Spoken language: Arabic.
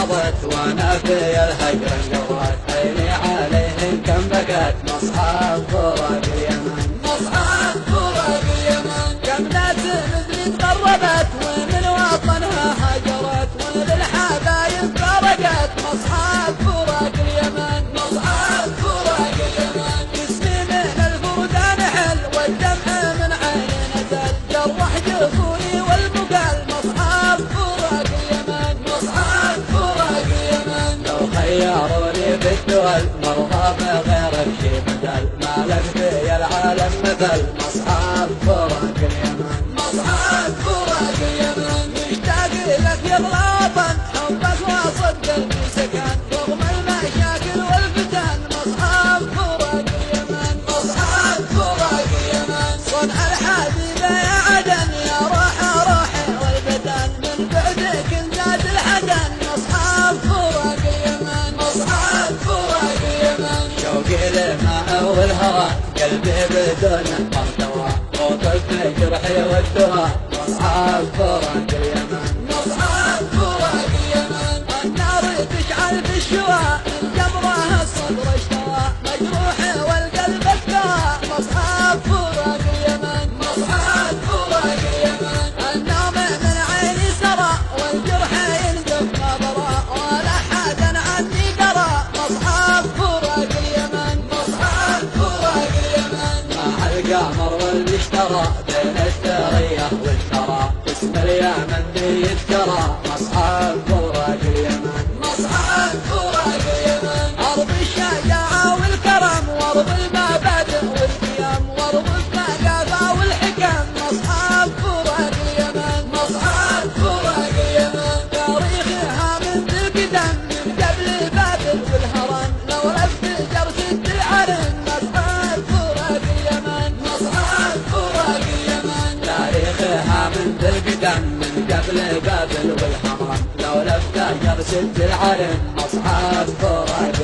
قضت وانا في الهجر انقضت، عيني عليهم كم بكت مصحف فراق اليمن، مصحف فراق اليمن. كم ناس مثلي تغربت ومن وطنها هجرت، وللحبايب فارقت مصحف فراق اليمن، مصحف فراق اليمن. جسمي من الفردان حل والدمع من عيني نزل، جرح جفوني والبقال مصحف فراق اليمن، مصحف فراق اليمن. لو خيروني بالدول مرضى بغيرك شي بدل، مالك في العالم مثل مصحف فراق اليمن، مصحف فراق اليمن. مشتاق لك يا الوطن حبك وصل قلبي سكن، رغم المشاكل والفتن مصحف فراق اليمن، مصحف فراق اليمن. صنع الحبيبة يا عدن يا روحي والبدن، من بعدك زاد الحزن مصحف فراق اليمن، مصحف فراق اليمن. شوقي للماء والهوى قلبي بدون مرتوى، وطف جرحي والدواء مصحف فراق اليمن، مصحف فراق اليمن. النار تشعل في الشواء من جمرها الصدر اشتوى، مجروحي والقلب استوى مصحف فراق اليمن، مصحف فراق اليمن. النوم من عيني سرى والجرح ينزف نظرة، ولا حدا عني درى مصحف فراق اليمن، مصحف فراق اليمن. مع القمر والاشترى بين الثريا والثرى، اسم اليمن ذي يذكرى مصحف فراق اليمن، مصحف فراق اليمن. أرض الشجاعة والكرم وأرض المبادئ والقيم، وأرض الثقافة والحكم مصحف فراق اليمن، مصحف فراق اليمن. تاريخها من ذي القدم من قبل بابل والهرم، لو لفت جرسة العلم مصحف فراق اليمن، مصحف فراق اليمن. تاريخها من ذي القدم من قبل بابل والهرم، لو لفت جرسة العلم مصحف فراق